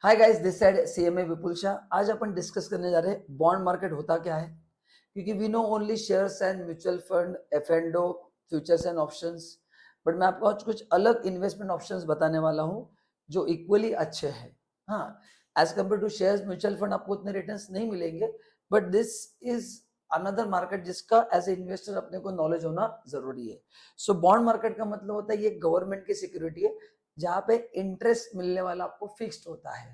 Hi guys, this side CMA Vipul Shah. आज अपन discuss करने जा रहे हैं बॉन्ड मार्केट होता क्या है। क्योंकि we know only shares and mutual fund, एफ&ओ, फ्यूचर्स एंड ऑप्शंस, बट मैं आपको आज कुछ अलग इन्वेस्टमेंट ऑप्शंस बताने वाला हूं जो इक्वली अच्छे हैं। हाँ, as compare to shares, mutual fund आपको उतने रिटर्न्स नहीं मिलेंगे, but this is another market जिसका एज ए इन्वेस्टर अपने को नॉलेज होना जरूरी है। सो बॉन्ड मार्केट का मतलब होता है ये गवर्नमेंट की सिक्योरिटी है जहाँ पे इंटरेस्ट मिलने वाला आपको फिक्स्ड होता है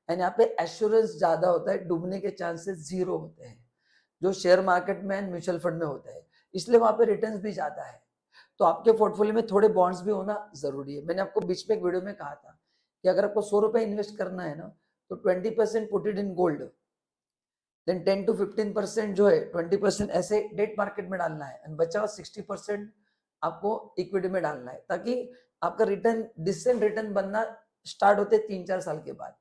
एंड यहाँ पे एश्योरेंस ज्यादा होता है, डूबने के चांसेस जीरो होते हैं जो शेयर मार्केट में एंड म्यूचुअल फंड में होते हैं। इसलिए वहां पे रिटर्न्स भी ज्यादा है। तो आपके पोर्टफोलियो में थोड़े बॉन्ड्स भी होना जरूरी है। मैंने आपको बीच में एक वीडियो में कहा था कि अगर आपको 100 रुपए इन्वेस्ट करना है ना, तो 20% put it in gold, then 10 to 15% जो है 20% ऐसे डेट मार्केट में डालना है एंड बचा 60% आपको इक्विटी में डालना है, ताकि आपका रिटर्न डिसेंट रिटर्न बनना स्टार्ट होते 3-4 साल के बाद।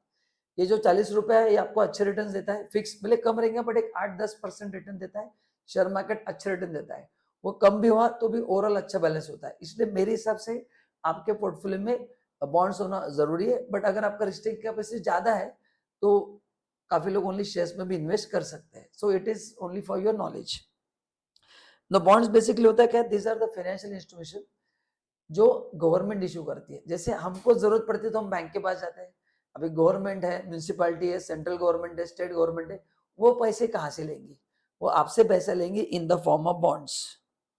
ये जो 40 रुपए है ये आपको अच्छे रिटर्न देता है, फिक्स भले कम रहेंगे बट एक 8-10% रिटर्न देता है। शेयर मार्केट अच्छे रिटर्न देता है, वो कम भी हुआ तो भी ओवरऑल अच्छा बैलेंस होता है। इसलिए मेरे हिसाब से आपके पोर्टफोलियो में बॉन्ड्स होना जरूरी है। बट अगर आपका रिस्क कैपेसिटी ज्यादा है तो काफी लोग ओनली शेयर्स में भी इन्वेस्ट कर सकते हैं। So it is only for your knowledge. The bonds basically होता है क्या, this are the financial institution जो गवर्नमेंट इशू करती है। जैसे हमको जरूरत पड़ती है तो हम बैंक के पास जाते हैं। अभी गवर्नमेंट है, म्यूनिसिपैलिटी है, सेंट्रल गवर्नमेंट है, स्टेट गवर्नमेंट है, वो पैसे कहाँ से लेंगी? वो आपसे पैसा लेंगे in the form of bonds.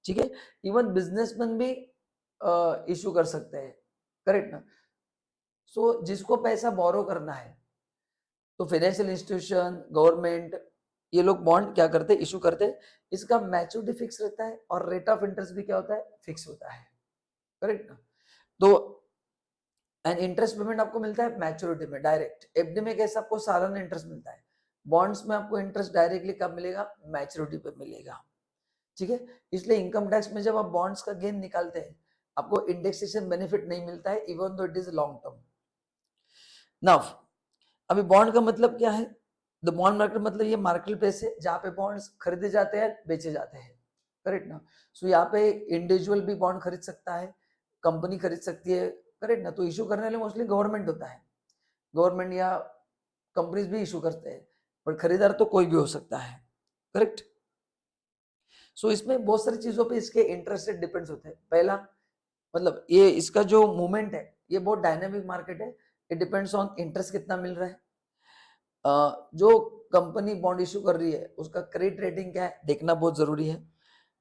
ठीक है, इवन बिजनेसमैन भी इशू कर सकते हैं, करेक्ट ना। सो जिसको पैसा बोरो करना है तो फाइनेंशियल इंस्टीट्यूशन, गवर्नमेंट, ये लोग बॉन्ड क्या करते हैं, इशू करते हैं। इसका मैच्योरिटी फिक्स रहता है और रेट ऑफ इंटरेस्ट भी क्या होता है, फिक्स होता है, करेक्ट ना। तो एंड इंटरेस्ट पेमेंट आपको मिलता है मैच्योरिटी में डायरेक्ट। एफडी में कैसे आपको सालाना इंटरेस्ट मिलता है, बॉन्ड्स में आपको इंटरेस्ट डायरेक्टली कब मिलेगा, मैच्योरिटी पे मिलेगा। ठीक है, इसलिए इनकम टैक्स में जब आप बॉन्ड्स का गेन निकालते हैं आपको इंडेक्सेशन बेनिफिट नहीं मिलता है, even though it is long term. Now अभी बॉन्ड का मतलब क्या है, द बॉन्ड मार्केट मतलब ये मार्केट प्लेस है जहाँ पे बॉन्ड्स खरीदे जाते हैं, बेचे जाते हैं, करेक्ट ना। सो यहाँ पे इंडिविजुअल भी बॉन्ड खरीद सकता है, कंपनी खरीद सकती है, करेक्ट ना। तो इशू करने वाले मोस्टली गवर्नमेंट होता है, गवर्नमेंट या कंपनीज भी इशू करते हैं, बट खरीदार तो कोई भी हो सकता है, करेक्ट। सो इसमें बहुत सारी चीजों पे इसके इंटरेस्ट रेट डिपेंड्स होते हैं। पहला मतलब ये इसका जो मूवमेंट है ये बहुत डायनेमिक मार्केट है। इट डिपेंड्स ऑन इंटरेस्ट कितना मिल रहा है, जो कंपनी बॉन्ड इशू कर रही है उसका क्रेडिट रेटिंग क्या है देखना बहुत जरूरी है,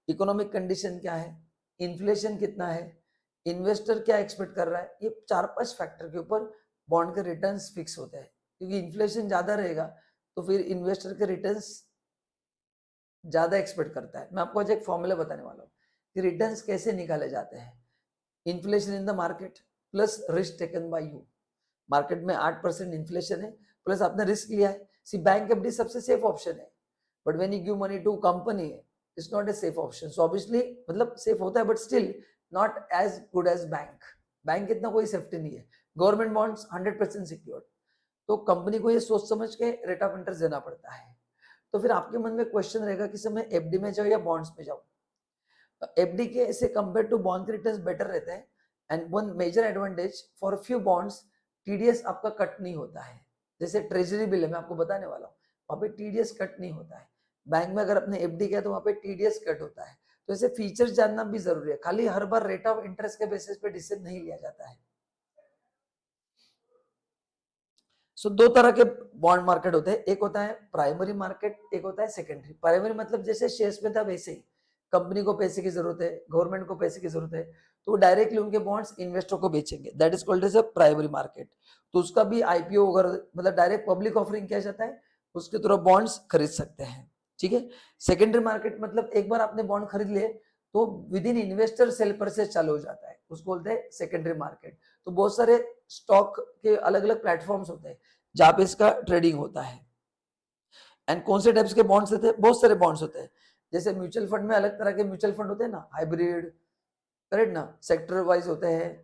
इकोनॉमिक कंडीशन क्या है, इन्फ्लेशन कितना है, इन्वेस्टर क्या एक्सपेक्ट कर रहा है। ये 4-5 फैक्टर के ऊपर बॉन्ड के रिटर्न्स फिक्स होते हैं। क्योंकि इन्फ्लेशन ज्यादा रहेगा तो फिर इन्वेस्टर के रिटर्न्स ज्यादा एक्सपेक्ट करता है। मैं आपको आज एक फॉर्मूला बताने वाला हूँ कि रिटर्न्स कैसे निकाले जाते हैं। Inflation in the market plus risk taken by you. Market में 8% इन्फ्लेशन है, प्लस आपने रिस्क लिया है। सी बैंक एफडी सबसे सेफ ऑप्शन है, but when you give money to company it's not a safe option. So obviously मतलब safe होता है but still not as good as bank. Bank इतना कोई सेफ्टी नहीं है। Government bonds 100% secured. तो कंपनी को ये सोच समझ के रेट ऑफ इंटरेस्ट देना पड़ता है। तो फिर आपके मन में क्वेश्चन रहेगा कि सर मैं एफडी में जाऊँ या बॉन्ड्स में जाऊँ। एफडी के से कंपेयर टू बॉन्ड के रिटर्न्स बेटर रहते हैं। And one major advantage for few bonds, TDS आपका कट नहीं होता है। जैसे ट्रेजरी बिल है, मैं आपको बताने वाला हूँ, वहां पे टीडीएस कट नहीं होता है। बैंक में अगर अपने एफडी किया तो वहां पे टीडीएस कट होता है। तो ऐसे फीचर्स जानना भी जरूरी है, खाली हर बार रेट ऑफ इंटरेस्ट के बेसिस पे डिसीजन नहीं लिया जाता है। सो दो तरह के बॉन्ड मार्केट होते हैं, एक होता है प्राइमरी मार्केट, एक होता है सेकेंडरी। प्राइमरी मतलब जैसे शेयर्स में था वैसे ही, कंपनी को पैसे की जरूरत है, गवर्नमेंट को पैसे की जरूरत है, तो डायरेक्टली उनके बॉन्ड्स इन्वेस्टर को बेचेंगे, that is called as a primary market. तो उसका भी आईपीओ वगैरह मतलब डायरेक्ट पब्लिक ऑफरिंग किया जाता है, उसके थ्रू बॉन्ड्स खरीद सकते हैं। ठीक है, सेकेंडरी मार्केट मतलब एक बार आपने बॉन्ड खरीद लिए तो with in investor cell purchase चालू हो जाता है, उसको बोलते हैं सेकेंडरी मार्केट। तो बहुत सारे स्टॉक के अलग अलग प्लेटफॉर्म्स होते हैं जहां पे इसका ट्रेडिंग होता है। एंड कौन से टाइप्स के बॉन्ड्स होते हैं, बहुत सारे बॉन्ड्स होते हैं। जैसे म्यूचुअल फंड में अलग तरह के म्यूचुअल फंड होते हैं ना, हाइब्रिड, करेक्ट ना, सेक्टर वाइज होते हैं।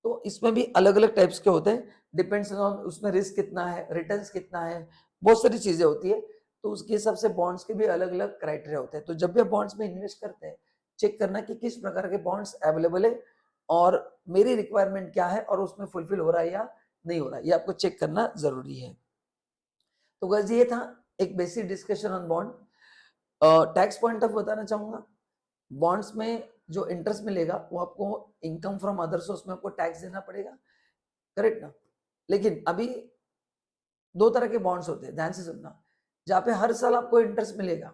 तो इसमें भी अलग अलग टाइप्स के होते हैं, डिपेंड्स ऑन उसमें रिस्क कितना है, रिटर्न्स कितना है, बहुत सारी चीजें होती है। तो उसके हिसाब से बॉन्ड्स के भी अलग अलग क्राइटेरिया होते हैं। तो जब भी आप बॉन्ड्स में इन्वेस्ट करते हैं चेक करना कि किस प्रकार के बॉन्ड्स अवेलेबल है और मेरी रिक्वायरमेंट क्या है और उसमें फुलफिल हो रहा है या नहीं हो रहा है, ये आपको चेक करना जरूरी है। तो गाइस ये था एक basic discussion on bond. Tax point of बताना चाहूंगा, बॉन्ड्स में जो इंटरेस्ट मिलेगा वो आपको इनकम फ्रॉम अदर सोर्स में आपको टैक्स देना पड़ेगा, करेक्ट ना। लेकिन अभी दो तरह के बॉन्ड्स होते हैं, ध्यान से सुनना, जहां पे हर साल आपको इंटरेस्ट मिलेगा,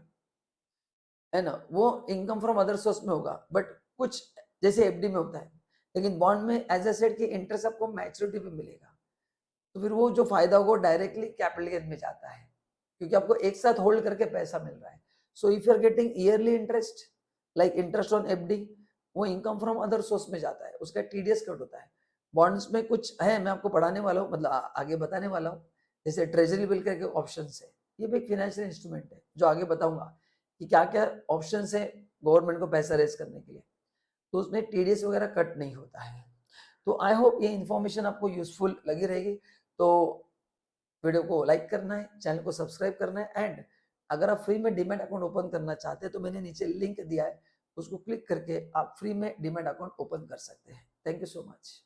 है ना, वो इनकम फ्रॉम अदर सोर्स में होगा, बट कुछ जैसे एफडी में होता है। लेकिन बॉन्ड में एज ए सेड कि इंटरेस्ट आपको मैच्योरिटी पे मिलेगा, तो फिर वो जो फायदा होगा डायरेक्टली कैपिटल गेन में जाता है, क्योंकि आपको एक साथ होल्ड करके पैसा मिल रहा है। So if you are getting yearly interest like interest on FD, वो इनकम फ्रॉम अदर सोर्स में जाता है, उसका टीडीएस कट होता है। बॉन्ड्स में कुछ है, मैं आपको पढ़ाने वाला हूँ, मतलब आगे बताने वाला हूँ। जैसे ट्रेजरी बिल करके ऑप्शन है, ये भी एक फाइनेंशियल इंस्ट्रूमेंट है, जो आगे बताऊंगा कि क्या क्या ऑप्शन है गवर्नमेंट को पैसा रेज करने के लिए। तो उसमें टीडीएस वगैरह कट नहीं होता है। तो आई होप ये इन्फॉर्मेशन आपको यूजफुल लगी रहेगी। तो वीडियो को लाइक करना है, चैनल को सब्सक्राइब करना है, एंड अगर आप फ्री में डीमैट अकाउंट ओपन करना चाहते हैं तो मैंने नीचे लिंक दिया है, उसको क्लिक करके आप फ्री में डीमैट अकाउंट ओपन कर सकते हैं। Thank you so much.